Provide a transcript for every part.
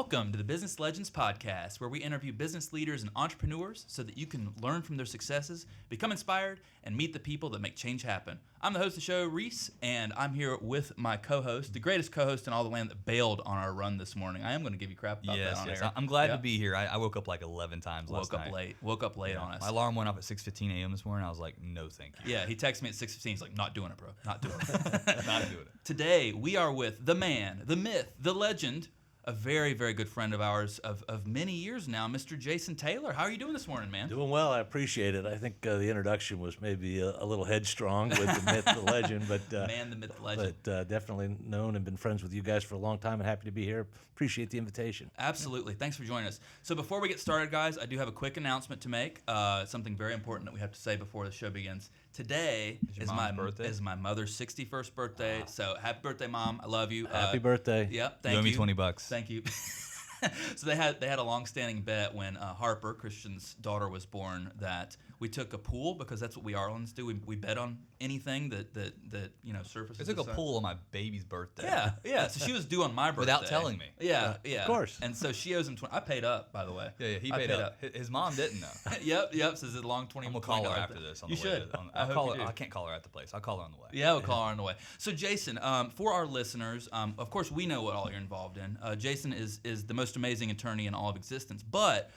Welcome to the Business Legends Podcast, where we interview business leaders and entrepreneurs so that you can learn from their successes, become inspired, and meet the people that make change happen. I'm the host of the show, Reese, and I'm here with my co-host, the greatest co-host in all the land that bailed on our run this morning. I am going to give you crap about that on air. I'm glad to be here. I woke up like 11 times last night. Woke up late on us. My alarm went off at 6:15 a.m. this morning. I was like, no, thank you. Yeah, he texted me at 6:15. He's like, not doing it, bro. Not doing it. Not doing it. Today, we are with the man, the myth, the legend, a very, very good friend of ours of many years now, Mr. Jason Taylor. How are you doing this morning, man? Doing well. I appreciate it. I think the introduction was maybe a little headstrong with the myth, the legend, but man, the myth, the legend. But definitely known and been friends with you guys for a long time, and happy to be here. Appreciate the invitation. Absolutely. Thanks for joining us. So before we get started, guys, I do have a quick announcement to make. Something very important that we have to say before the show begins. Today is my mother's 61st birthday. So happy birthday, Mom. I love you. Happy birthday. Yep. Thank you. You owe me $20. Thank you. So they had a long-standing bet when Harper, Christian's daughter, was born, that we took a pool, because that's what we Arlens do. We bet on anything that surfaces. I took a pool on my baby's birthday. Yeah. So she was due on my birthday without telling me. Yeah. Of course. And so she owes him 20. I paid up, by the way. Yeah. He paid up. His mom didn't though. Yep. So it's a long 20. I'm gonna call her after this. You should. I can't call her at the place. I'll call her on the way. Yeah, we'll call her on the way. So Jason, for our listeners, of course we know what all you're involved in. Jason is the most amazing attorney in all of existence, but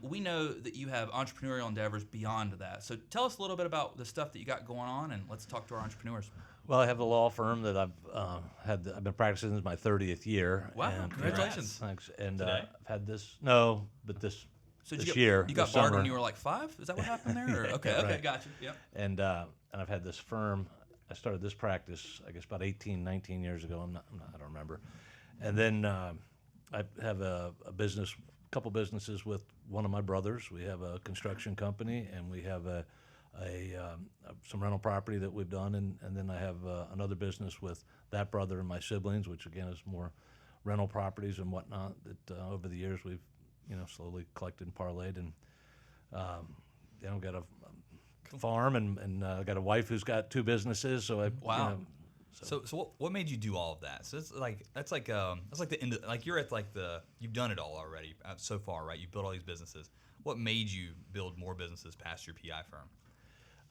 we know that you have entrepreneurial endeavors beyond that. So tell us a little bit about the stuff that you got going on, and let's talk to our entrepreneurs. Well, I have a law firm that I've been practicing since my 30th year. Wow! And, Congratulations. Thanks. And Today? I've had this So this year. You got this barred summer. when you were like 5? Is that what happened there? Or? Okay, Right. gotcha. Yep. And I've had this firm. I started this practice, I guess, about 18, 19 years ago. I don't remember. And then I have a couple businesses with one of my brothers. We have a construction company, and we have some rental property that we've done, and then I have another business with that brother and my siblings, which again is more rental properties and whatnot that over the years we've slowly collected and parlayed, and got a farm, and I got a wife who's got 2 businesses. So Wow. So what made you do all of that? So that's like the end of, like, you're at like you've done it all already so far, right? You built all these businesses. What made you build more businesses past your PI firm?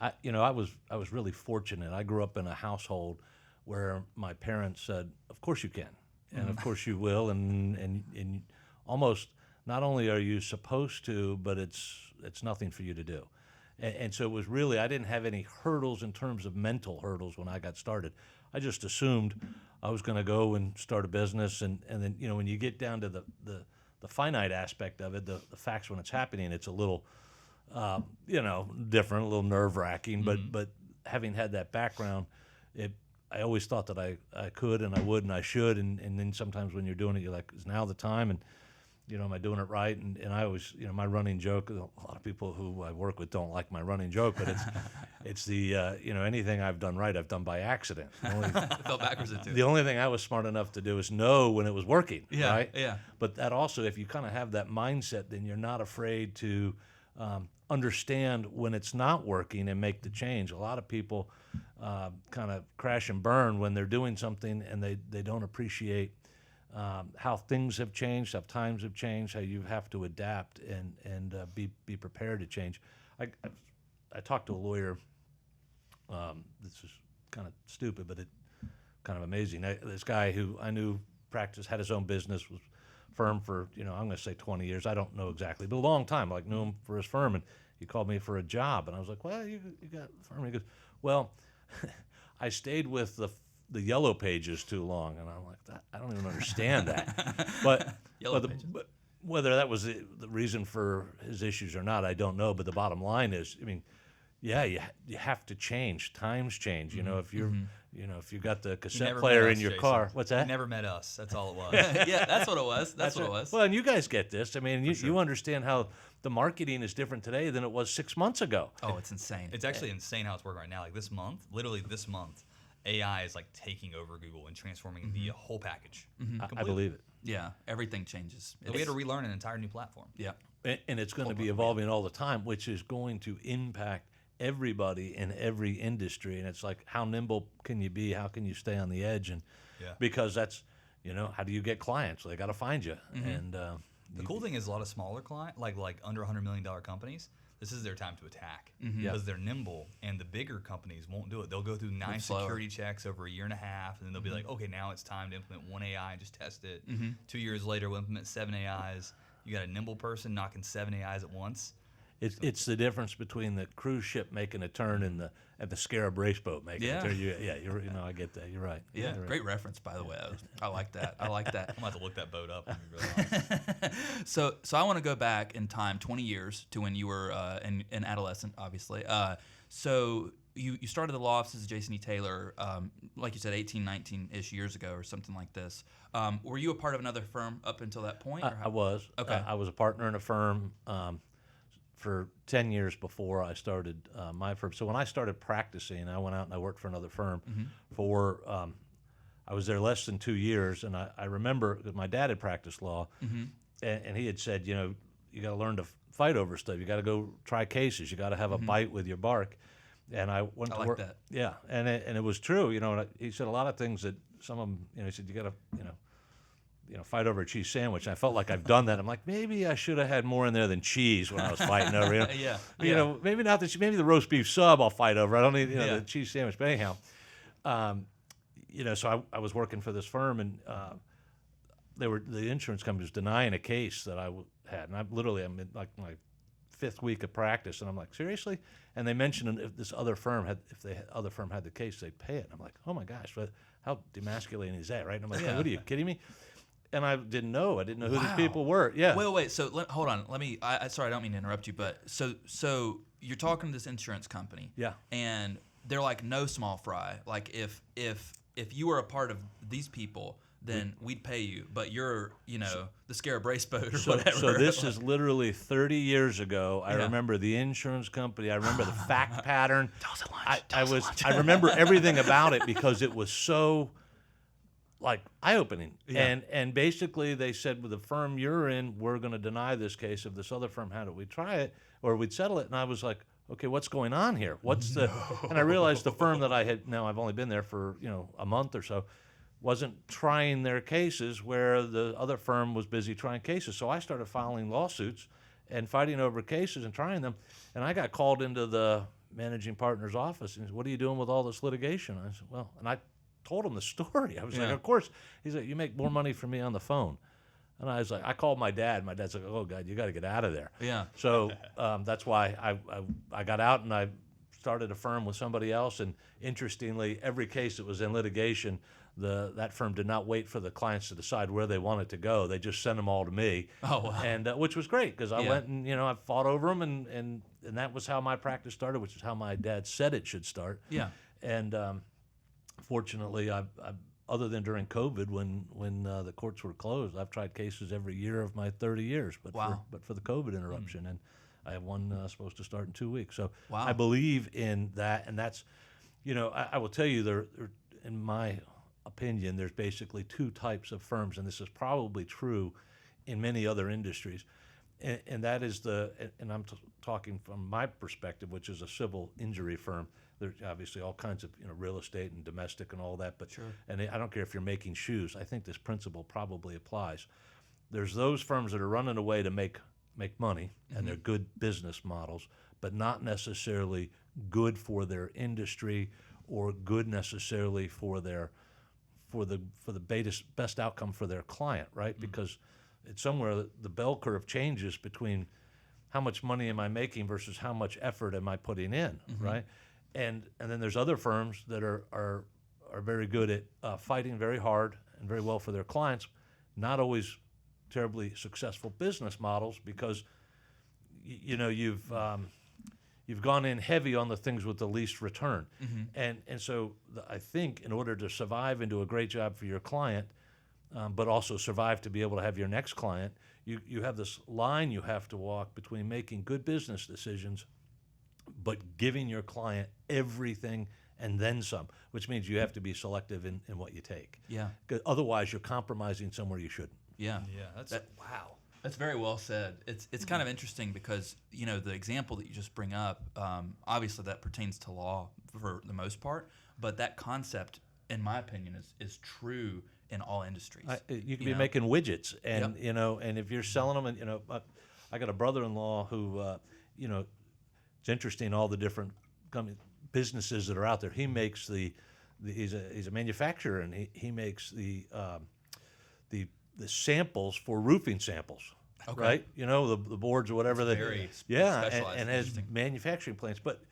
I was really fortunate. I grew up in a household where my parents said, "Of course you can, and of course you will," and almost not only are you supposed to, but it's nothing for you to do. And so it was really, I didn't have any hurdles in terms of mental hurdles when I got started. I just assumed I was going to go and start a business, and then when you get down to the finite aspect of it, the facts when it's happening, it's a little different, a little nerve-wracking. But having had that background, I always thought that I could and I would and I should, and then sometimes when you're doing it, you're like, is now the time? And am I doing it right? And I always, my running joke, a lot of people who I work with don't like my running joke, but it's the, anything I've done right, I've done by accident. Fell backwards into it. The only thing I was smart enough to do is know when it was working, right? Yeah. But that also, if you kind of have that mindset, then you're not afraid to understand when it's not working and make the change. A lot of people kind of crash and burn when they're doing something, and they don't appreciate how things have changed, how times have changed, how you have to adapt and be prepared to change. I talked to a lawyer. This is kind of stupid, but it kind of amazing. This guy who I knew had his own business, was firm for I'm going to say 20 years. I don't know exactly, but a long time. Like, knew him for his firm, and he called me for a job, and I was like, "Well, you got a firm?" He goes, "Well, I stayed with the Yellow Pages too long," and I'm like, I don't even understand that. But whether that was the reason for his issues or not, I don't know. But the bottom line is, you have to change. Times change. If you're if you got the cassette player in your car, what's that? You never met us. That's all it was. Yeah, that's what it was. That's what it was. Well, and you guys get this. You understand how the marketing is different today than it was 6 months ago. Oh, it's insane. It's actually insane how it's working right now. Like literally this month, AI is like taking over Google and transforming the whole package. I believe it. Yeah, everything changes. We had to relearn an entire new platform. Yeah. And it's going to be evolving all the time, which is going to impact everybody in every industry. And it's like, how nimble can you be? How can you stay on the edge? And because that's, how do you get clients? They got to find you. And The cool thing is a lot of smaller client, like under $100 million companies, this is their time to attack because they're nimble, and the bigger companies won't do it. They'll go through 9 security checks over a year and a half, and then they'll be like, okay, now it's time to implement 1 AI and just test it. 2 years later, we'll implement 7 AIs. You got a nimble person knocking 7 AIs at once. It's the difference between the cruise ship making a turn and the Scarab race boat making a turn. I get that. You're right. Yeah, right. Great reference, by the way. I like that. I like that. I'm going to have to look that boat up. So I want to go back in time 20 years to when you were an adolescent, obviously. So you started the law offices of Jason E. Taylor, like you said, 18, 19-ish years ago or something like this. Were you a part of another firm up until that point? I was. Okay. I was a partner in a firm for 10 years before I started my firm. So when I started practicing, I went out and I worked for another firm for, I was there less than 2 years. And I remember that my dad had practiced law, and he had said, you got to learn to fight over stuff. You got to go try cases. You got to have a bite with your bark. And I went to like work. that. Yeah, and it was true. And he said a lot of things that some of them, he said, you got to, fight over a cheese sandwich. And I felt like I've done that. I'm like, maybe I should have had more in there than cheese when I was fighting over. Maybe not maybe the roast beef sub I'll fight over. I don't need the cheese sandwich. But anyhow, so I was working for this firm, and the insurance company was denying a case that I had, and I'm in like my 5th week of practice, and I'm like, seriously? And they mentioned if the other firm had the case, they'd pay it. And I'm like, oh my gosh, but how demasculating is that, right? And I'm like, what are you kidding me? And I didn't know. I didn't know who these people were. Yeah. Wait. So hold on. Let me. Sorry, I don't mean to interrupt you, but so you're talking to this insurance company. Yeah. And they're like, no small fry. Like if you were a part of these people, then we'd pay you. But you're the Scarab race boat or whatever. So this is literally 30 years ago. I remember the insurance company. I remember the fact pattern. I remember everything about it because it was so eye-opening. Yeah. And basically they said, with the firm you're in, we're going to deny this case. If this other firm had it, we'd try it or we'd settle it. And I was like, okay, what's going on here? And I realized the firm that I've only been there for a month or so, wasn't trying their cases where the other firm was busy trying cases. So I started filing lawsuits and fighting over cases and trying them. And I got called into the managing partner's office and he said, what are you doing with all this litigation? I said, well, and I told him the story. I was like, of course. He's like, you make more money from me on the phone. And I was like, I called my dad. My dad's like, oh, God, you got to get out of there. Yeah. So that's why I got out and I started a firm with somebody else. And interestingly, every case that was in litigation, that firm did not wait for the clients to decide where they wanted to go. They just sent them all to me. Oh, wow. And which was great because I went and I fought over them, and that was how my practice started, which is how my dad said it should start. Yeah. And fortunately, I other than during COVID when the courts were closed, I've tried cases every year of my 30 years. But for the COVID interruption, and I have one supposed to start in 2 weeks. So I believe in that, and that's, I will tell you there in my opinion, there's basically 2 types of firms, and this is probably true in many other industries, and that is and I'm talking from my perspective, which is a civil injury firm. There's obviously all kinds of real estate and domestic and all that, but and I don't care if you're making shoes. I think this principle probably applies. There's those firms that are running away to make money, and they're good business models, but not necessarily good for their industry or good necessarily for the best outcome for their client, right? Because it's somewhere the bell curve changes between how much money am I making versus how much effort am I putting in, right? And then there's other firms that are very good at fighting very hard and very well for their clients, not always terribly successful business models because you've gone in heavy on the things with the least return. And so I think in order to survive and do a great job for your client, but also survive to be able to have your next client, you have this line you have to walk between making good business decisions but giving your client everything and then some, which means you have to be selective in what you take. Yeah. 'Cause otherwise, you're compromising somewhere you shouldn't. Yeah. Yeah. Wow. That's very well said. It's kind of interesting because the example that you just bring up, obviously that pertains to law for the most part, but that concept in my opinion, is true in all industries. You could be making widgets, and Yep. and if you're selling them, and I got a brother-in-law who, it's interesting all the different businesses that are out there. He makes he's a manufacturer, and he makes the samples for roofing samples. Okay. Right, the boards or whatever that. very and specialized, has interesting. manufacturing plants, but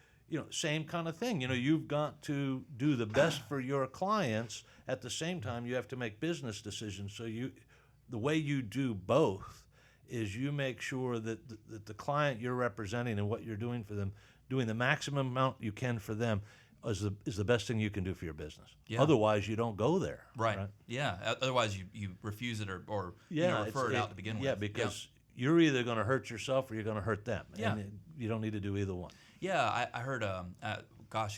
same kind of thing. You've got to do the best for your clients. At the same time, you have to make business decisions. So the way you do both is you make sure that the client you're representing and what you're doing for them, doing the maximum amount you can for them, is the best thing you can do for your business. Yeah. Otherwise, you don't go there. Right. Yeah. Otherwise, you refuse it or refer it out to begin with. Yeah, because you're either going to hurt yourself or you're going to hurt them. Yeah. And you don't need to do either one. Yeah, I heard, a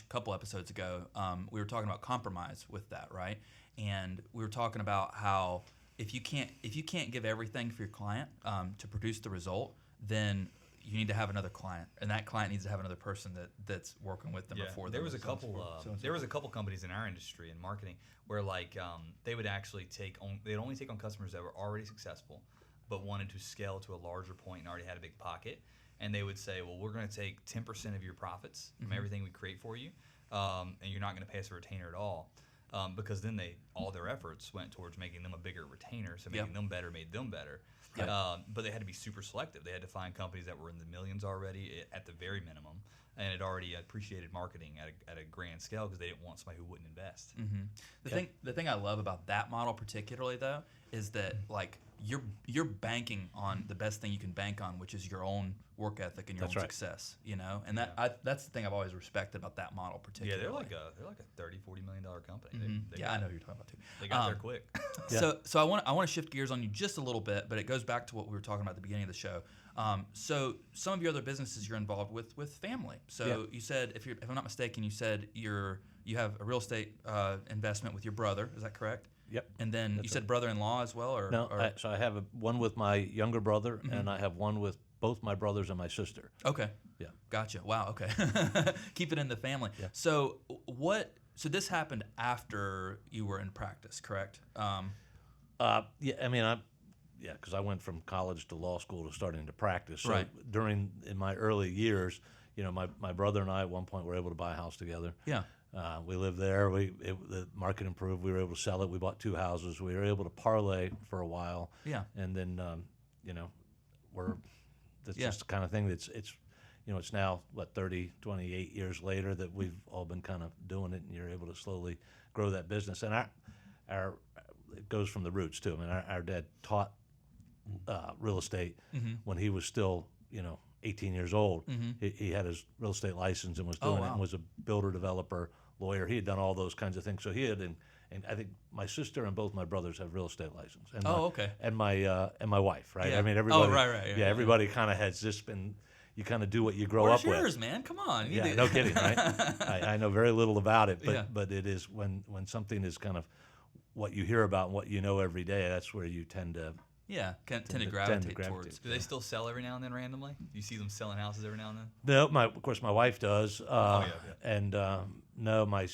couple episodes ago, we were talking about compromise with that, right? And we were talking about how if you can't give everything for your client to produce the result, then you need to have another client, and that client needs to have another person that's working with them before. There was a couple. There was a couple companies in our industry in marketing where they would actually they'd only take on customers that were already successful, but wanted to scale to a larger point and already had a big pocket. And they would say, well, we're going to take 10% of your profits from everything we create for you, and you're not going to pay us a retainer at all, because then all their efforts went towards making them a bigger retainer, so making them better made them better. Yep. But they had to be super selective. They had to find companies that were in the millions already at the very minimum, and had already appreciated marketing at a grand scale because they didn't want somebody who wouldn't invest. Mm-hmm. The thing I love about that model particularly though is that you're banking on the best thing you can bank on, which is your own work ethic and your own success. And that's the thing I've always respected about that model particularly. Yeah, they're like a $30-40 million company. Mm-hmm. I know who you're talking about too. They got there quick. So I want to shift gears on you just a little bit, but it goes back to what we were talking about at the beginning of the show. So some of your other businesses you're involved with family. So you said, if I'm not mistaken, you said you have a real estate investment with your brother. Is that correct? Yep. And then you said brother-in-law as well, or no? So I have one with my younger brother, and I have one with both my brothers and my sister. Okay. Yeah. Gotcha. Wow. Okay. Keep it in the family. Yeah. So So this happened after you were in practice, correct? Because I went from college to law school to starting to practice. So Right. in my early years, my brother and I at one point were able to buy a house together. Yeah. We lived there. The market improved. We were able to sell it. We bought 2 houses. We were able to parlay for a while. Yeah. And then, that's just the kind of thing it's now, 28 years later that we've all been kind of doing it, and you're able to slowly grow that business. And it goes from the roots too. I mean, our dad taught real estate when he was still, 18 years old. He had his real estate license and was doing it, and was a builder, developer, lawyer. He had done all those kinds of things. So he had, and I think my sister and both my brothers have real estate license. And okay. And my wife, right? Yeah. I mean, everybody. Right. Yeah, everybody kind of has just been. You kind of do what you grow Where's up with. yours, man? Come on. Yeah, no kidding, right? I know very little about it, but Yeah. but it is when something is kind of what you hear about and what you know every day. That's where you tend to. Yeah, tend to to gravitate gravitate. towards. Do they still sell every now and then randomly? Do you see them selling houses every now and then? No, of course my wife does. And no, my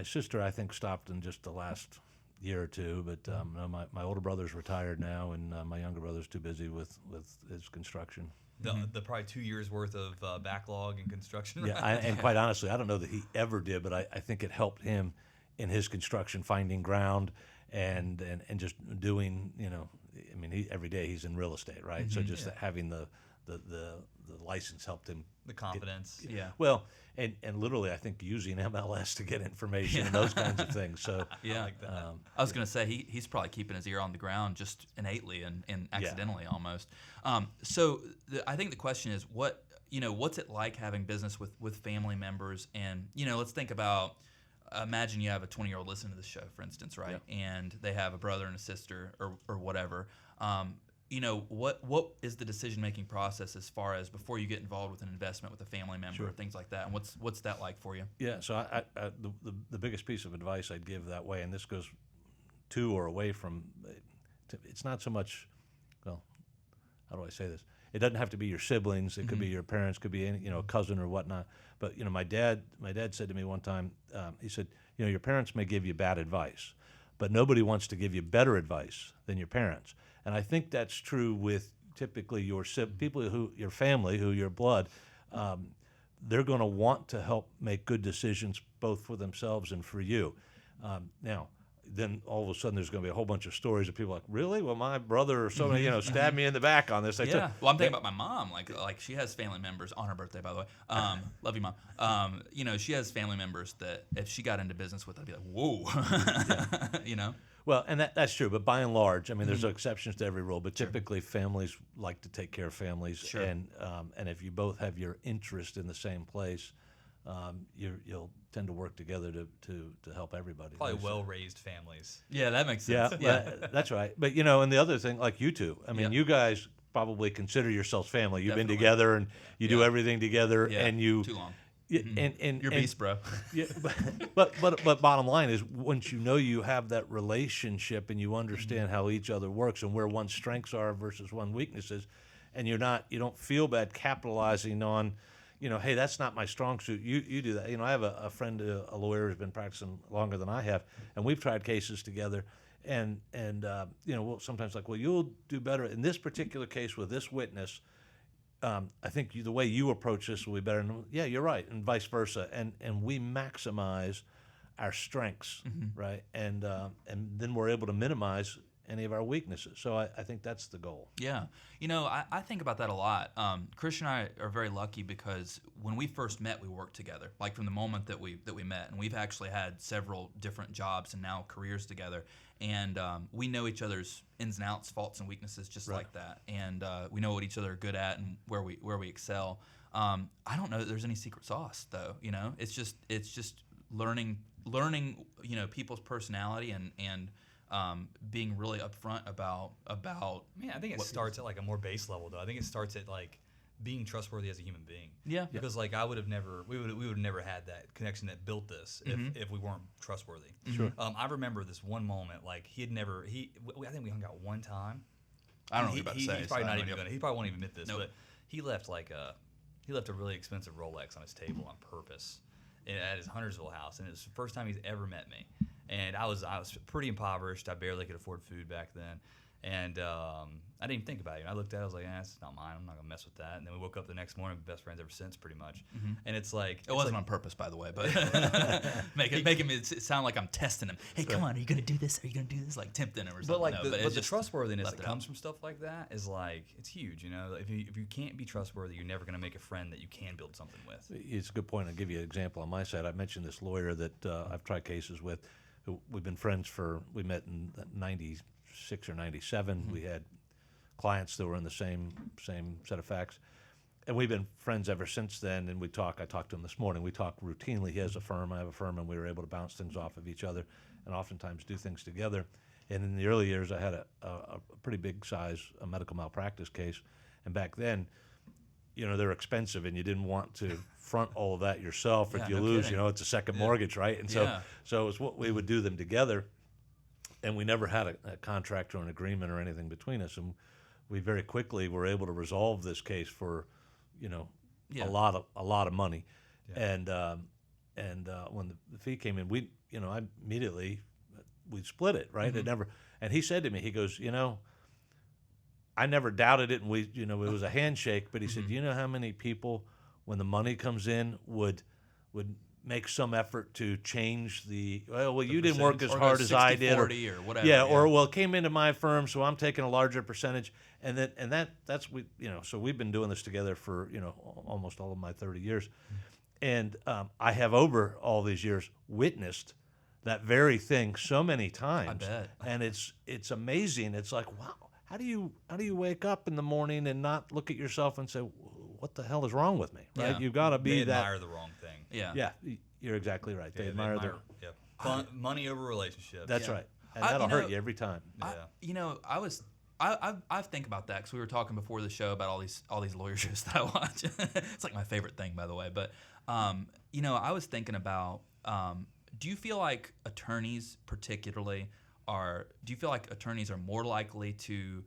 sister I think stopped in just the last year or two. But no, my older brother's retired now, and my younger brother's too busy with his construction. The probably 2 years worth of backlog and construction. Yeah, and quite honestly, I don't know that he ever did, but I think it helped him in his construction, finding ground and just doing, I mean, every day he's in real estate, right? So just having the license helped him. The confidence. Well, and literally, I think using MLS to get information and those kinds of things. So Yeah, I like that. I was going to say he's probably keeping his ear on the ground just innately and accidentally almost. So I think the question is what's it like having business with family members, and let's think about. Imagine you have a 20-year-old listening to this show, for instance, right? Yeah. And they have a brother and a sister or whatever. What is the decision-making process as far as before you get involved with an investment with a family member or things like that? And what's that like for you? Yeah, so the biggest piece of advice I'd give that way, and this goes to or away from, it's not so much, well, how do I say this? it doesn't have to be your siblings. It could be your parents, could be any, a cousin or whatnot. But my dad said to me one time, he said, your parents may give you bad advice, but nobody wants to give you better advice than your parents. And I think that's true with typically your people your family, who your blood. They're going to want to help make good decisions both for themselves and for you. Now, then all of a sudden there's going to be a whole bunch of stories of people like, really? Well, my brother or somebody, stabbed me in the back on this. Yeah. Well, I'm thinking about my mom. Like she has family members on her birthday, by the way. Love you, Mom. She has family members that if she got into business with, I'd be like, whoa. Well, and that's true, but by and large, I mean, there's exceptions to every rule. But typically, families like to take care of families, Sure. and if you both have your interest in the same place, you'll tend to work together to help everybody. Probably well-raised families. Yeah, that makes sense. Yeah, that's right. But and the other thing, like you two, I mean, you guys probably consider yourselves family. You've Definitely. been together, and you do everything together, and you. Too long. Yeah, and You're beast, bro. Yeah, but bottom line is, once you have that relationship and you understand how each other works and where one's strengths are versus one's weaknesses, and you don't feel bad capitalizing on, hey, that's not my strong suit. You do that. I have a friend, a lawyer who's been practicing longer than I have, and we've tried cases together. And we'll sometimes like, well, you'll do better in this particular case with this witness. I think the way you approach this will be better. And yeah, you're right, and vice versa. And we maximize our strengths, right? And then we're able to minimize any of our weaknesses. So I think that's the goal. Yeah. I think about that a lot. Christian and I are very lucky because when we first met, we worked together, like from the moment that we met. And we've actually had several different jobs and now careers together. And we know each other's ins and outs, faults and weaknesses just like that. And we know what each other are good at and where we excel. I don't know that there's any secret sauce, though. It's just learning people's personality and being really upfront about. Man, I think it starts at like a more base level, though. I think it starts at like being trustworthy as a human being. Yeah. Because like we would have never had that connection that built this if we weren't trustworthy. Sure. I remember this one moment, like I think we hung out one time. I don't know what you're about to say. He's probably not even gonna. He probably won't even admit this, Nope. but he left a really expensive Rolex on his table on purpose at his Huntersville house, and it was the first time he's ever met me. And I was pretty impoverished. I barely could afford food back then. And I didn't even think about it. I looked at it, I was like, it's not mine. I'm not going to mess with that. And then we woke up the next morning, best friends ever since, pretty much. And it's like... It wasn't on purpose, by the way, but making me sound like I'm testing him. Hey, come on, are you going to do this? Are you going to do this? Like tempting him or something. But the trustworthiness that comes from stuff like that is like, it's huge. If you can't be trustworthy, you're never going to make a friend that you can build something with. It's a good point. I'll give you an example on my side. I mentioned this lawyer that I've tried cases with. We've been friends we met in 96 or 97. We had clients that were in the same set of facts. And we've been friends ever since then, and I talked to him this morning. We talk routinely. He has a firm, I have a firm, and we were able to bounce things off of each other and oftentimes do things together. And in the early years, I had a pretty big size medical malpractice case. And back then, they're expensive, and you didn't want to front all of that yourself. If you lose, it's a second mortgage, right? And so it's what we would do them together. And we never had a contract or an agreement or anything between us. And we very quickly were able to resolve this case for, a lot of money. Yeah. And when the fee came in, I immediately we split it, right? It never. And he said to me, he goes, I never doubted it, and it was a handshake. But he said, you know how many people, when the money comes in, would make some effort to change you didn't work as hard as I did, or whatever. Or it came into my firm, so I'm taking a larger percentage, that's so we've been doing this together for almost all of my 30 years, and I have over all these years witnessed that very thing so many times. I bet. And it's amazing. It's like, wow, how do you wake up in the morning and not look at yourself and say, what the hell is wrong with me? Right? Yeah. You've got to be they admire the wrong thing. Yeah, you're exactly right. They admire the money over relationships. That's right, and that'll hurt you every time. I think about that because we were talking before the show about all these lawyer shows that I watch. It's like my favorite thing, by the way. But I was thinking about, do you feel like attorneys particularly are more likely to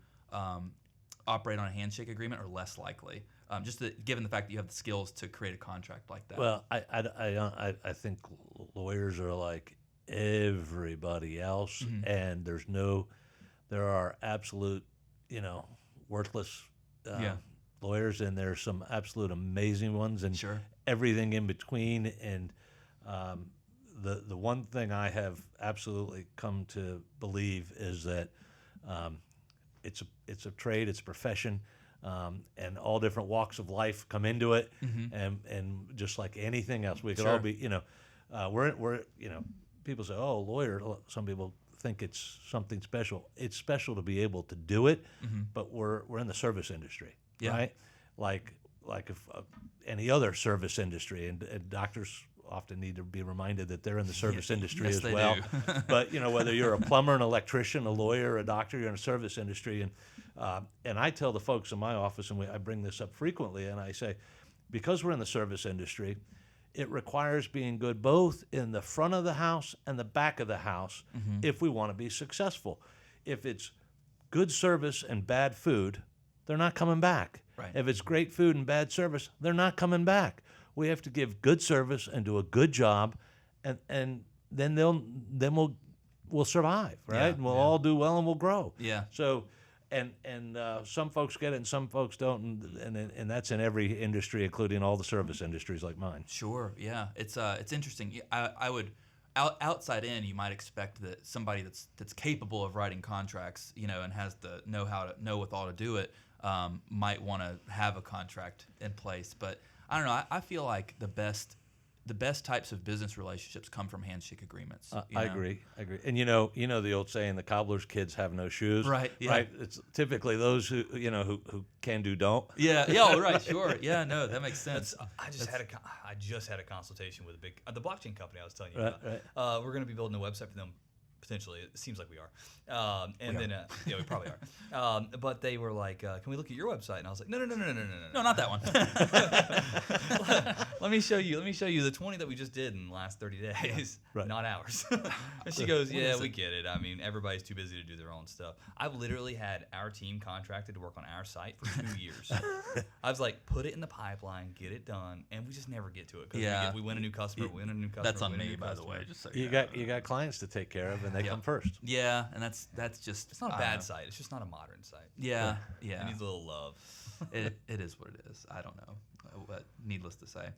operate on a handshake agreement or less likely? Given the fact that you have the skills to create a contract like that. Well, I think lawyers are like everybody else, and there are absolute, worthless lawyers, and there's some absolute amazing ones, and Sure. everything in between. And the one thing I have absolutely come to believe is that it's a trade, it's a profession. And all different walks of life come into it, and just like anything else, we could all be, we're people say, oh, lawyer. Some people think it's something special. It's special to be able to do it, but we're in the service industry, right? Like if any other service industry, and doctors often need to be reminded that they're in the service industry yes, as they well. do. But whether you're a plumber, an electrician, a lawyer, a doctor, you're in a service industry. And I tell the folks in my office, and I bring this up frequently, and I say, because we're in the service industry, it requires being good both in the front of the house and the back of the house if we want to be successful. If it's good service and bad food, they're not coming back. Right. If it's great food and bad service, they're not coming back. We have to give good service and do a good job, and then we'll survive, right? Yeah, and we'll all do well, and we'll grow. Yeah. So, and some folks get it, and some folks don't, and that's in every industry, including all the service industries like mine. Sure. Yeah. It's interesting. I would outside in, you might expect that somebody that's capable of writing contracts, and has the know-withal to do it, might want to have a contract in place, but I don't know. I feel like the best types of business relationships come from handshake agreements. I agree. And the old saying, the cobbler's kids have no shoes. Right. Yeah. Right. It's typically those who can do don't. Yeah. Yeah. Oh, right. Sure. Yeah. No, that makes sense. I just had a consultation with the blockchain company I was telling you Right, about. We're going to be building a website for them. Potentially, it seems like we are, we probably are. But they were like, "Can we look at your website?" And I was like, "No, No, not that one. Let me show you the 20 that we just did in the last 30 days, Right. not ours." And she goes, "Yeah, we get it. I mean, everybody's too busy to do their own stuff." I've literally had our team contracted to work on our site for 2 years. I was like, "Put it in the pipeline, get it done," and we just never get to it because we win a new customer, win a new customer. That's on win a me, new by the customer. way. Just so You got clients to take care of, and they come first. Yeah, and that's just. It's not a bad site. It's just not a modern site. Yeah. It needs a little love. It is what it is. I don't know, but needless to say.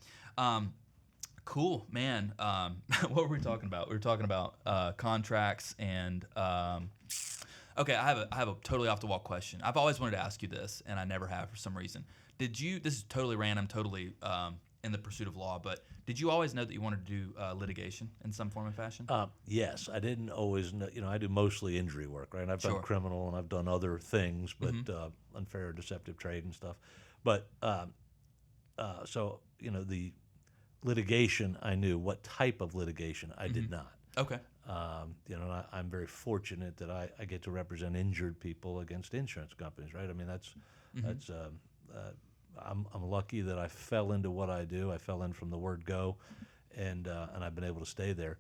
Cool, man. What were we talking about? We were talking about contracts and. Okay, I have a totally off the wall question. I've always wanted to ask you this, and I never have for some reason. This is totally random, totally in the pursuit of law, but did you always know that you wanted to do litigation in some form and fashion? Yes, I didn't always know. I do mostly injury work, right? And I've done criminal, and I've done other things, but unfair or deceptive trade and stuff. But so the litigation, I knew. What type of litigation, I did not. Okay. And I'm very fortunate that I get to represent injured people against insurance companies, right? I mean, that's I'm lucky that I fell into what I do. I fell in from the word go, and I've been able to stay there.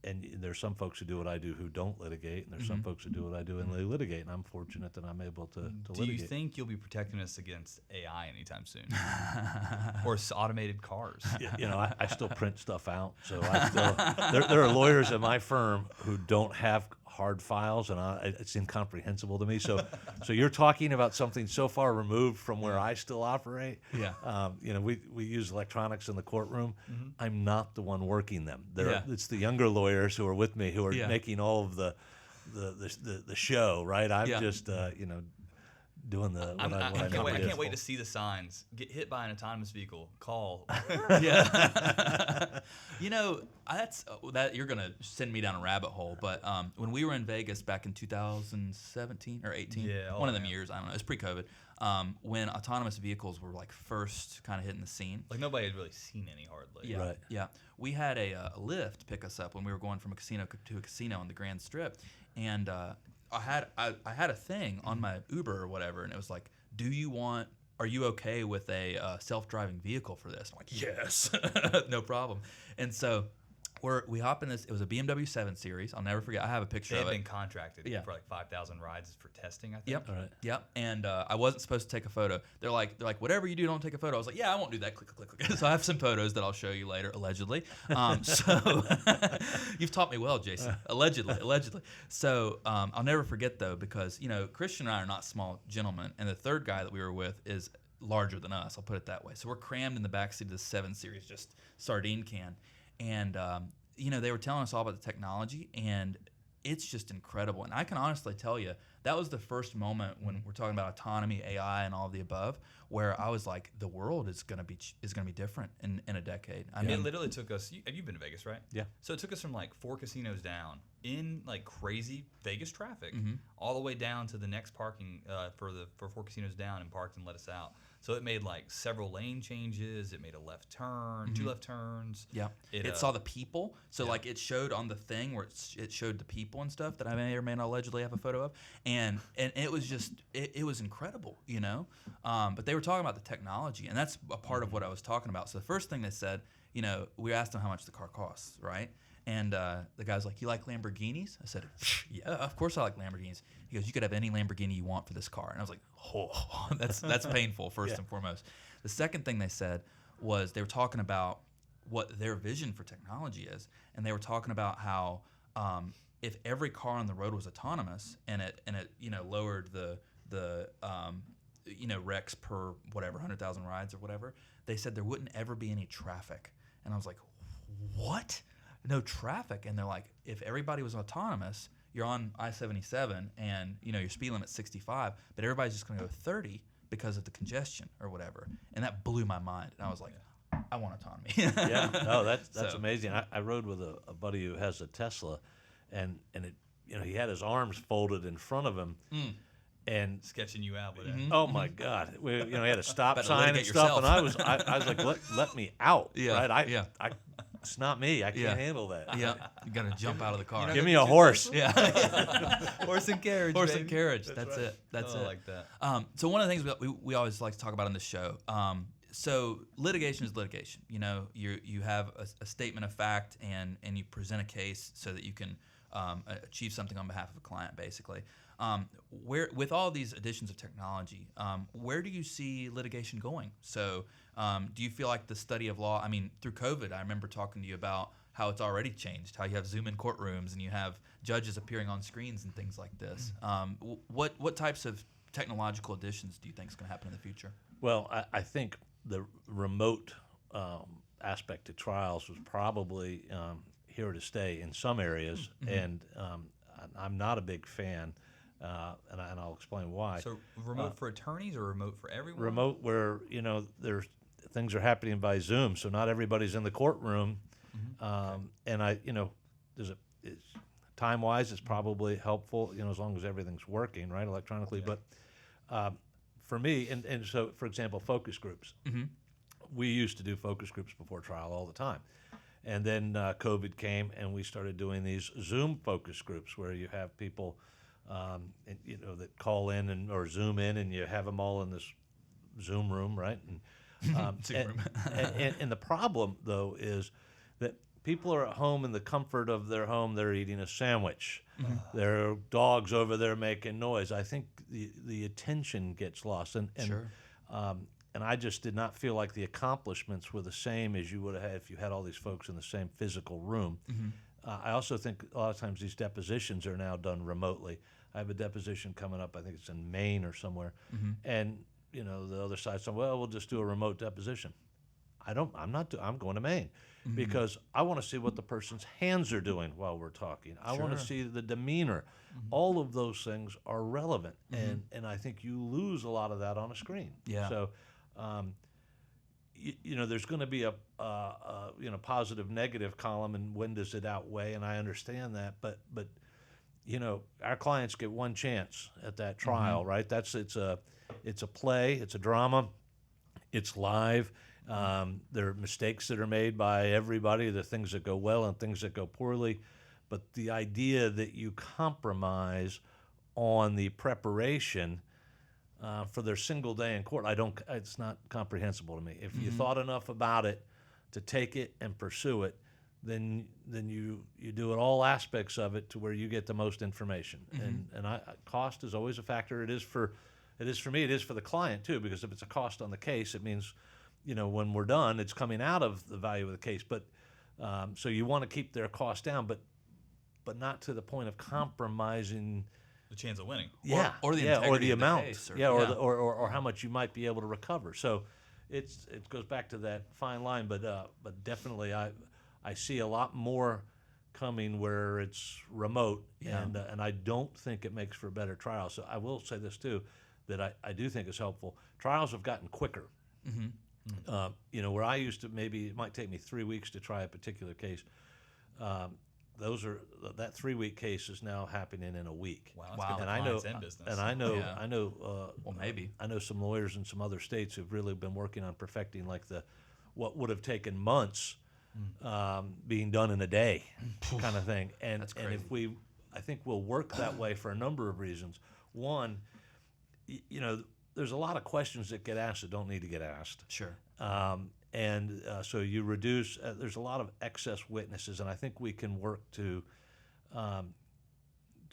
And there's some folks who do what I do who don't litigate, and there's some folks who do what I do and they litigate. And I'm fortunate that I'm able to litigate. Do you think you'll be protecting us against AI anytime soon, or automated cars? I still print stuff out, so there are lawyers at my firm who don't have hard files, and it's incomprehensible to me. So you're talking about something so far removed from where I still operate. Yeah. We use electronics in the courtroom. I'm not the one working them. It's the younger lawyers who are with me who are making all of the show. Right. I'm just doing the. I can't wait to see the signs. Get hit by an autonomous vehicle. Call. Yeah. That's that you're gonna send me down a rabbit hole. But when we were in Vegas back in 2017 or 18, one of them years, I don't know, it's pre-COVID. When autonomous vehicles were like first kind of hitting the scene. Like nobody had really seen any hardly. Yeah. Right. Yeah. We had a Lyft pick us up when we were going from a casino to a casino on the Grand Strip, and I had a thing on my Uber or whatever, and it was like, are you okay with a self-driving vehicle for this? I'm like, yes, no problem. And so we hop in this. It was a BMW 7 Series. I'll never forget. I have a picture They of had it. been contracted Yeah. for like 5,000 rides for testing, I think. Yep. All right. Yep. And I wasn't supposed to take a photo. They're like, whatever you do, don't take a photo. I was like, yeah, I won't do that. Click, click, click, click. So I have some photos that I'll show you later, allegedly. So you've taught me well, Jason. Allegedly. So I'll never forget though, because Christian and I are not small gentlemen, and the third guy that we were with is larger than us. I'll put it that way. So we're crammed in the backseat of the 7 Series, just sardine can, and they were telling us all about the technology, and it's just incredible. And I can honestly tell you, that was the first moment when we're talking about autonomy, AI, and all of the above, where I was like, the world is gonna be different in a decade. I It mean, literally took us. You've been to Vegas, right? Yeah. So it took us from like 4 casinos down in like crazy Vegas traffic, Mm-hmm. all the way down to the next parking for 4 casinos down, and parked and let us out. So it made like several lane changes. It made a left turn, 2 left turns. yeah, it saw the people. So like it showed on the thing where it showed the people and stuff that I may or may not allegedly have a photo of, and it was just it was incredible, But they were talking about the technology, and that's a part of what I was talking about. So the first thing they said, we asked them how much the car costs, right? And the guy's like, you like Lamborghinis? I said, yeah, of course I like Lamborghinis. He goes, you could have any Lamborghini you want for this car. And I was like, oh, that's painful, first and foremost. The second thing they said was they were talking about what their vision for technology is. And they were talking about how if every car on the road was autonomous and it lowered the wrecks per whatever, 100,000 rides or whatever, they said there wouldn't ever be any traffic. And I was like, what? No traffic? And they're like, if everybody was autonomous, you're on I-77 and your speed limit's 65, but everybody's just going to go 30 because of the congestion or whatever. And that blew my mind. And I was like, I want autonomy. Yeah, no, that's So- amazing. I rode with a buddy who has a Tesla, and it he had his arms folded in front of him, and Sketching you out with oh my God, he had a stop Better sign and litigate stuff, and yourself. I was like, let me out, Yeah, right? yeah. It's not me. I can't Yeah. handle that. Yeah, you got to jump out of the car. Give me a horse. Yeah. Horse and carriage. Horse baby. and carriage. That's it. That's Oh, it. I like that. So one of the things we always like to talk about on this show. So litigation is litigation. You have a statement of fact and you present a case so that you can achieve something on behalf of a client, basically. Where with all these additions of technology, where do you see litigation going? So do you feel like the study of law? I mean, through COVID, I remember talking to you about how it's already changed, how you have Zoom in courtrooms and you have judges appearing on screens and things like this. What types of technological additions do you think is going to happen in the future? Well, I think the remote aspect to trials was probably here to stay in some areas, and I'm not a big fan, and I'll explain why. So remote for attorneys or remote for everyone? Remote where there's things are happening by Zoom, so not everybody's in the courtroom, and time-wise, it's probably helpful, as long as everything's working right electronically. Yeah. But for me, and so for example, focus groups. We used to do focus groups before trial all the time, and then COVID came, and we started doing these Zoom focus groups where you have people, that call in or Zoom in, and you have them all in this Zoom room, right? And Zoom room. and the problem though is that people are at home in the comfort of their home. They're eating a sandwich. There are dogs over there making noise. I think the attention gets lost, and Sure. And I just did not feel like the accomplishments were the same as you would have had if you had all these folks in the same physical room. I also think a lot of times these depositions are now done remotely. I have a deposition coming up. I think it's in Maine or somewhere, and the other side said, "Well, we'll just do a remote deposition." I'm going to Maine because I want to see what the person's hands are doing while we're talking. I want to Sure. see the demeanor. All of those things are relevant, and I think you lose a lot of that on a screen. Yeah. So, there's going to be a positive negative column, and when does it outweigh? And I understand that, but our clients get one chance at that trial, right? It's a play, it's a drama, it's live. There are mistakes that are made by everybody. There are things that go well and things that go poorly. But the idea that you compromise on the preparation for their single day in court, it's not comprehensible to me. If you thought enough about it to take it and pursue it, then you do it all aspects of it to where you get the most information. And cost is always a factor. It is for me. It is for the client too, because if it's a cost on the case, it means, when we're done, it's coming out of the value of the case. But so you want to keep their cost down, but not to the point of compromising the chance of winning. Or the or the integrity of the amount, case, or how much you might be able to recover. So it goes back to that fine line, but definitely I see a lot more coming where it's remote, and I don't think it makes for a better trial. So I will say this too, that I do think it's helpful. Trials have gotten quicker. Where I used to, maybe it might take me 3 weeks to try a particular case. That 3-week case is now happening in a week. Wow. And I know, well, maybe I know some lawyers in some other states who've really been working on perfecting like what would have taken months being done in a day kind of thing. And That's crazy. And I think we'll work that way for a number of reasons. One, there's a lot of questions that get asked that don't need to get asked. Sure. So you reduce. There's a lot of excess witnesses, and I think we can work to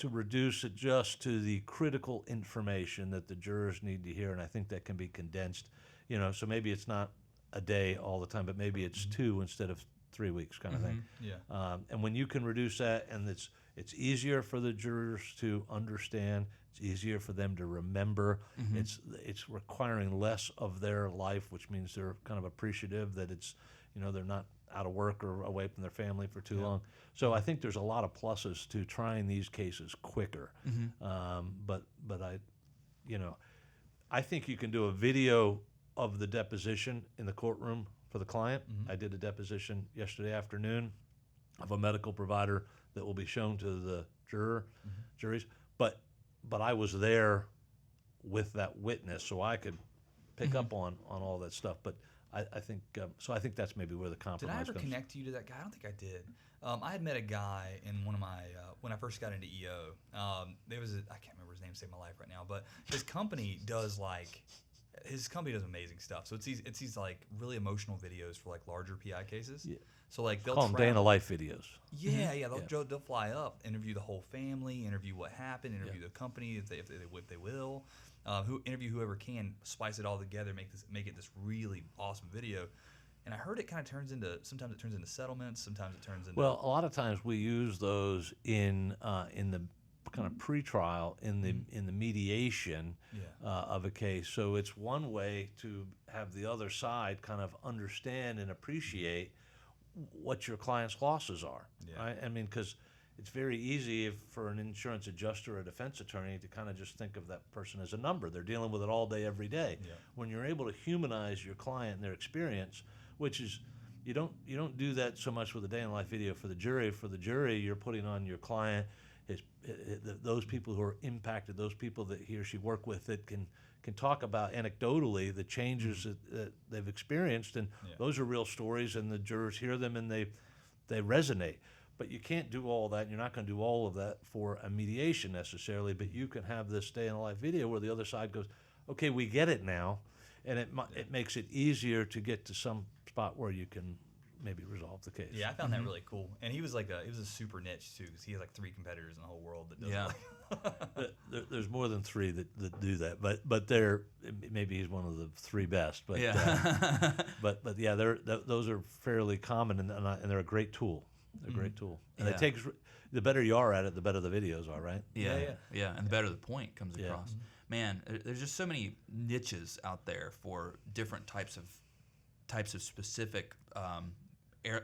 reduce it just to the critical information that the jurors need to hear, and I think that can be condensed. So maybe it's not a day all the time, but maybe it's 2 instead of 3 weeks, kind of thing. Yeah. And when you can reduce that, and it's easier for the jurors to understand. It's easier for them to remember. It's requiring less of their life, which means they're kind of appreciative that it's, they're not out of work or away from their family for too long. So I think there's a lot of pluses to trying these cases quicker. But I think you can do a video of the deposition in the courtroom for the client. I did a deposition yesterday afternoon of a medical provider that will be shown to the juries. But I was there with that witness, so I could pick up on all that stuff. But I think so. I think that's maybe where the compromise comes. Did I ever connect you to that guy? I don't think I did. I had met a guy in one of my when I first got into EO. There was I can't remember his name. Save my life right now. But his company does amazing stuff. So it's these like really emotional videos for like larger PI cases. Yeah. So like they'll call them day in the life videos. Yeah. They'll fly up, interview the whole family, interview what happened, interview the company if they will, interview whoever can, spice it all together, make it this really awesome video. And I heard it kind of sometimes it turns into settlements, sometimes it turns into. Well, a lot of times we use those in the kind of pre-trial in the mediation of a case. So it's one way to have the other side kind of understand and appreciate what your client's losses are. Right? I mean, because it's very easy for an insurance adjuster or a defense attorney to kind of just think of that person as a number. They're dealing with it all day, every day. Yeah. When you're able to humanize your client and their experience, which is you don't do that so much with a day in life video for the jury. For the jury, you're putting on your client, those people who are impacted, those people that he or she work with that can talk about anecdotally the changes that they've experienced, and those are real stories, and the jurors hear them and they resonate. But you can't do all that, and you're not going to do all of that for a mediation necessarily, but you can have this day in a life video where the other side goes, okay, we get it now, and it makes it easier to get to some spot where you can maybe resolve the case. Yeah, I found that really cool. And he was a super niche too, because he has like 3 competitors in the whole world that does it. There's more than 3 that do that, but maybe he's one of the 3 best. But but those are fairly common, and they're a great tool. They're a great tool, and it takes the better you are at it, the better the videos are, right? Yeah, and the better the point comes across. Man, there's just so many niches out there for different types of specific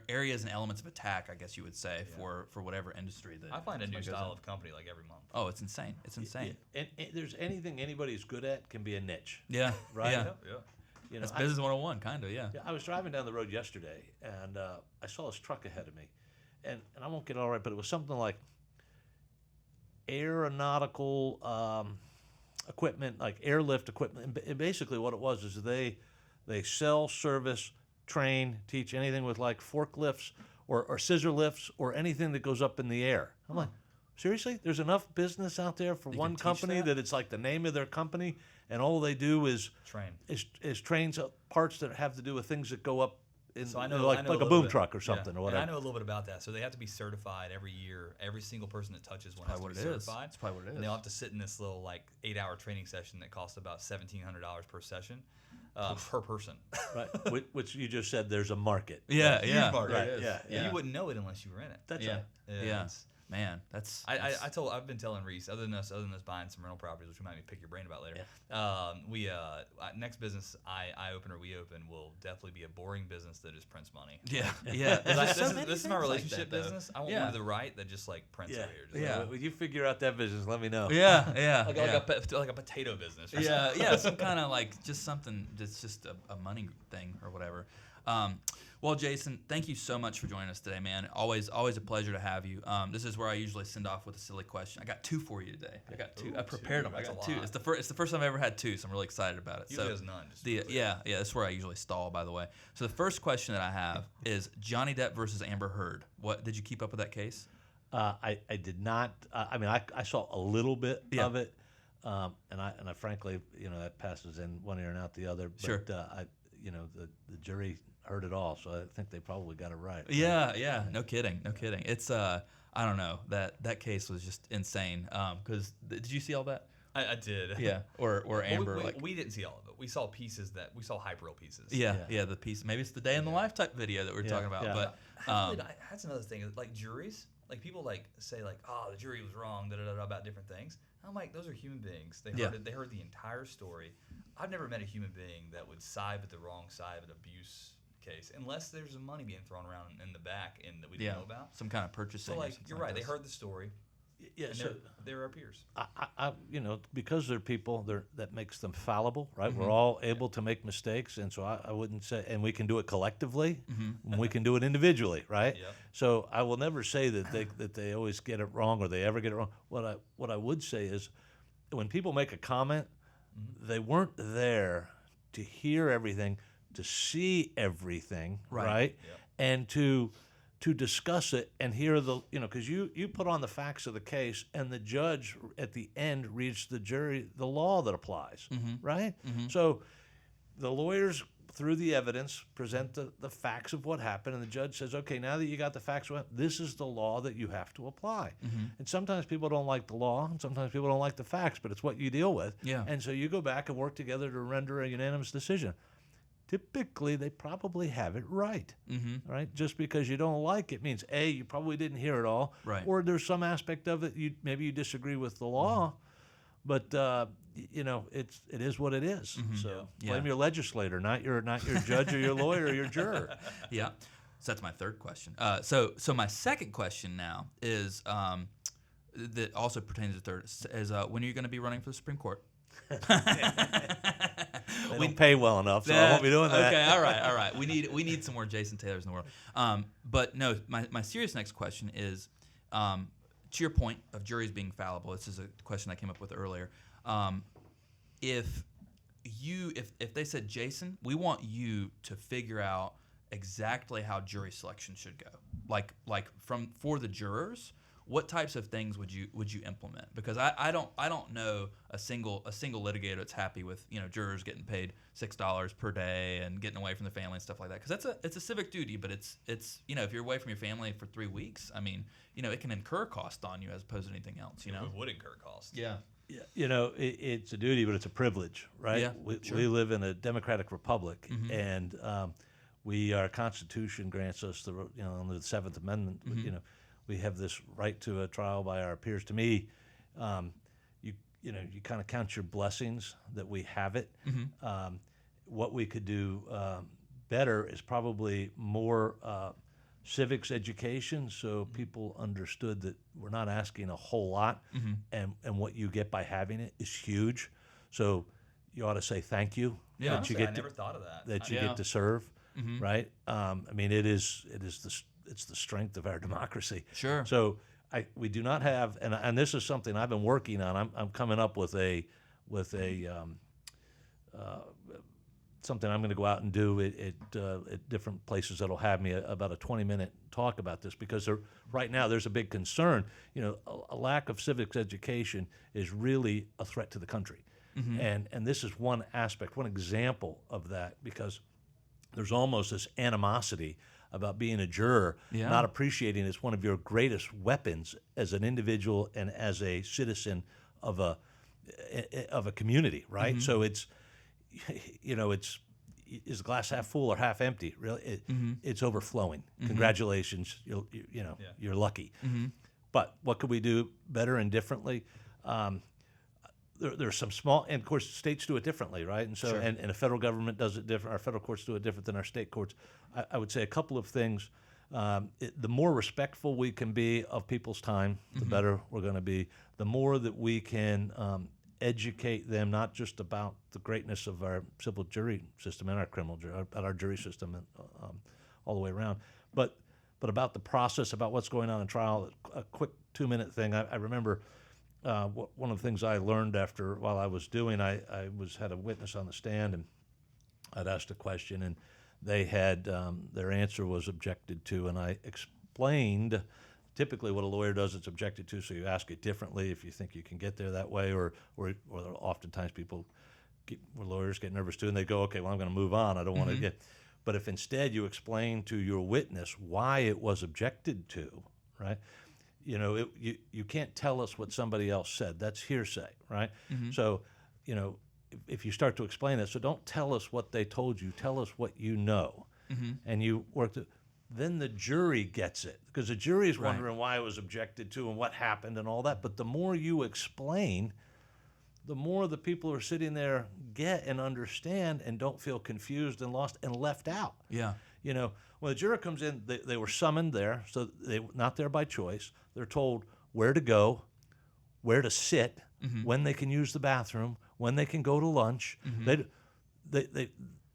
areas and elements of attack, I guess you would say, for whatever industry that I find a new style of company like every month. Oh, it's insane. It's insane. And there's anything anybody's good at can be a niche. Yeah. Right? Yeah. That's business 101, kind of, yeah. I was driving down the road yesterday, and I saw this truck ahead of me. And I won't get it all right, but it was something like aeronautical equipment, like airlift equipment. And basically what it was is they sell, service, train, teach anything with like forklifts or scissor lifts or anything that goes up in the air. I'm like, seriously? There's enough business out there for one company that it's like the name of their company, and all they do is train parts that have to do with things that go up So I know like I know like a little boom bit. truck or something Yeah. or whatever. And I know a little bit about that. So they have to be certified every year. Every single person that touches one has to Probably be what it is. certified. That's probably what it And is. they'll have to sit in this little like 8-hour training session that costs about $1,700 per session per person. Right, which you just said there's a market. Yeah, Huge yeah, market. Right, it is. yeah, And you wouldn't know it unless you were in it. That's yeah, right. yeah. It's- Man, that's I've been telling Reese, other than us buying some rental properties, which we might pick your brain about later. Next business I open or we open will definitely be a boring business that just prints money. yeah, yeah. This is my relationship business. I want Yeah. one to the right that just like prints Yeah, over here. Just Yeah. When you figure out that business, let me know. Yeah, yeah, Like, yeah. like a potato business. Or Yeah, yeah, some kind of like just something that's just a money thing or whatever. Well, Jason, thank you so much for joining us today, man. Always a pleasure to have you. This is where I usually send off with a silly question. I got two for you today. I got two. Ooh, I prepared them. I that's got a two. lot. It's the first time I've ever had two, so I'm really excited about it. Usually So has none. Just the to be clear. yeah, that's where I usually stall, by the way. So the first question that I have is Johnny Depp versus Amber Heard. What did you keep up with that case? I did not. I mean, I saw a little bit Yeah. of it, and I frankly, that passes in one ear and out the other. But, Sure. the jury heard it all, so I think they probably got it right. Yeah, yeah. No kidding. No kidding. It's I don't know. That case was just insane. Because did you see all that? I did. Yeah. Or Well, Amber we, we didn't see all of it. We saw pieces we saw hype reel pieces. Yeah, the piece. Maybe it's the day in the life type video that we're Yeah, talking about. yeah. But That's another thing. Like juries, like people like say like, oh, the jury was wrong, about different things. I'm like, those are human beings. They heard Yeah. it. They heard the entire story. I've never met a human being that would side with the wrong side of an abuse case, unless there's some money being thrown around in the back and that we didn't know about. some kind of purchasing. So or like, something you're like right. They this. heard the story. Yeah, And so they're our peers. because they're people, that makes them fallible, right? Mm-hmm. We're all able to make mistakes, and so I wouldn't say, and we can do it collectively, and we can do it individually, right? Yep. So I will never say that they always get it wrong or they ever get it wrong. What I would say is, when people make a comment, they weren't there to hear everything, to see everything, right? Yep. And to discuss it and hear because you put on the facts of the case, and the judge at the end reads the jury the law that applies, right? So the lawyers, through the evidence, present the facts of what happened, and the judge says, okay, now that you got the facts, this is the law that you have to apply. And sometimes people don't like the law, and sometimes people don't like the facts, but it's what you deal with. Yeah. And so you go back and work together to render a unanimous decision. Typically, they probably have it right, right? Just because you don't like it means, A, you probably didn't hear it all, Right. or there's some aspect of it maybe you disagree with the law, but it is what it is. So Yeah. blame your legislator, not your judge or your lawyer or your juror. Yeah. So that's my third question. So my second question now is that also pertains to third is when are you going to be running for the Supreme Court? They don't pay well enough, so I won't be doing that. Okay, all right. We need some more Jason Taylors in the world. But no, my serious next question is, to your point of juries being fallible. This is a question I came up with earlier. If they said, Jason, we want you to figure out exactly how jury selection should go, like for the jurors. What types of things would you implement? Because I don't know a single litigator that's happy with jurors getting paid $6 per day and getting away from the family and stuff like that. Because it's a civic duty, but it's if you're away from your family for 3 weeks, I mean it can incur cost on you as opposed to anything else. It would incur cost. Yeah. Yeah, it's a duty, but it's a privilege, right? Yeah, we live in a democratic republic, and our Constitution grants us under the Seventh Amendment, we have this right to a trial by our peers. To me, you kind of count your blessings that we have it. What we could do better is probably more civics education, so people understood that we're not asking a whole lot, and what you get by having it is huge. So you ought to say thank you. Yeah, that Honestly, you get I never thought of that. that you Yeah. get to serve, right? I mean, it's the strength of our democracy. Sure. So we do not have, and this is something I've been working on. I'm coming up with something I'm going to go out and do at different places that'll have me about a 20-minute talk about this, because right now there's a big concern. A lack of civics education is really a threat to the country, and this is one aspect, one example of that, because there's almost this animosity about being a juror, Yeah. not appreciating it's one of your greatest weapons as an individual and as a citizen of a community, right? So it's, it's is the glass half full or half empty? Really, it's overflowing. Congratulations, you're lucky. But what could we do better and differently? There's some small, and of course, states do it differently, right? And so, Sure. and the federal government does it different. Our federal courts do it different than our state courts. I would say a couple of things. The more respectful we can be of people's time, the better we're going to be. The more that we can educate them, not just about the greatness of our civil jury system and our criminal jury, about our jury system, and all the way around, but about the process, about what's going on in trial. A quick 2-minute thing. I remember. One of the things I learned while I was doing, I had a witness on the stand, and I'd asked a question, and they had their answer was objected to, and I explained typically what a lawyer does, it's objected to, so you ask it differently if you think you can get there that way, or oftentimes lawyers get nervous too, and they go, okay, well, I'm going to move on. I don't want to get. But if instead you explain to your witness why it was objected to, right? You can't tell us what somebody else said. That's hearsay, right? So, if you start to explain that, so don't tell us what they told you. Tell us what you know, and you work. Then the jury gets it, because the jury is wondering why it was objected to and what happened and all that. But the more you explain, the more the people who are sitting there get and understand and don't feel confused and lost and left out. Yeah. When the juror comes in, they were summoned there, so they're not there by choice. They're told where to go, where to sit, when they can use the bathroom, when they can go to lunch. They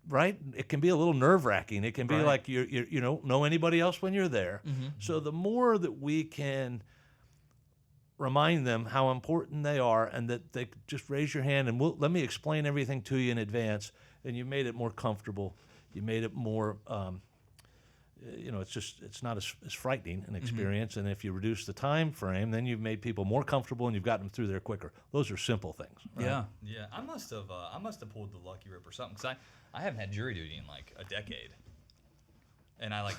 right? It can be a little nerve-wracking. It can be like you don't know anybody else when you're there. So the more that we can remind them how important they are, and that they just raise your hand and let me explain everything to you in advance, and you made it more comfortable. You made it more, it's not as frightening an experience. And if you reduce the time frame, then you've made people more comfortable and you've gotten them through there quicker. Those are simple things. Right? Yeah. I must have pulled the lucky rip or something, because I haven't had jury duty in like a decade. And I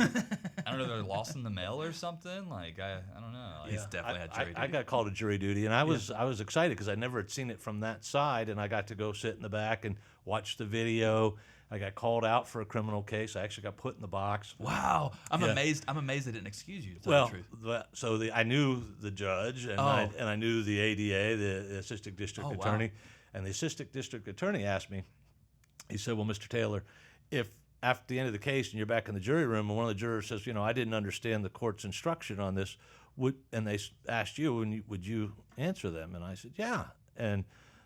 don't know, they're lost in the mail or something. Like I don't know. He's definitely had jury duty. I got called to jury duty, and I was excited because I never had seen it from that side, and I got to go sit in the back and watch the video. I got called out for a criminal case. I actually got put in the box. Wow, I'm amazed. I'm amazed they didn't excuse you. To tell the truth. I knew the judge, and I knew the ADA, the assistant district attorney, and the assistant district attorney asked me. He said, "Well, Mr. Taylor, if after the end of the case and you're back in the jury room and one of the jurors says, I didn't understand the court's instruction on this, and they asked you, would you answer them?" And I said, "Yeah." And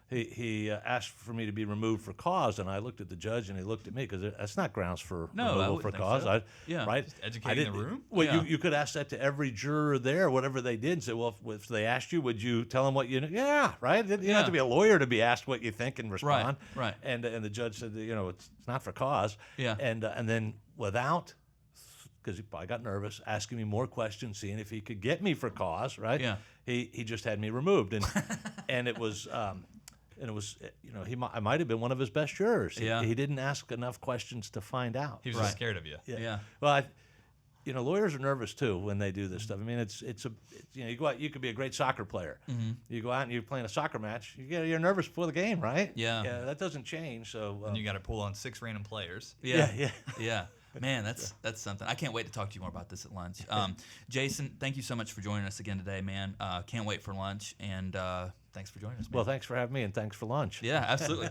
he asked for me to be removed for cause, and I looked at the judge and he looked at me, because that's not grounds for removal for cause. So. Right? Just educating the room? Well, you could ask that to every juror there, whatever they did, and say, well, if they asked you, would you tell them what you know? Yeah, right? You don't have to be a lawyer to be asked what you think and respond. Right. And the judge said, it's not for cause. Yeah. And then without, because he probably got nervous, asking me more questions, seeing if he could get me for cause, right? Yeah. He just had me removed. And it was... And it was, I might have been one of his best jurors. He didn't ask enough questions to find out. He was just scared of you. Yeah. Well, lawyers are nervous too when they do this stuff. I mean, you go out. You could be a great soccer player. You go out and you're playing a soccer match. You're nervous before the game, right? Yeah. That doesn't change. So. And you got to pull on 6 random players. Yeah. Man, that's something. I can't wait to talk to you more about this at lunch. Jason, thank you so much for joining us again today, man. Can't wait for lunch, and thanks for joining us, man. Well, thanks for having me, and thanks for lunch. Yeah, absolutely.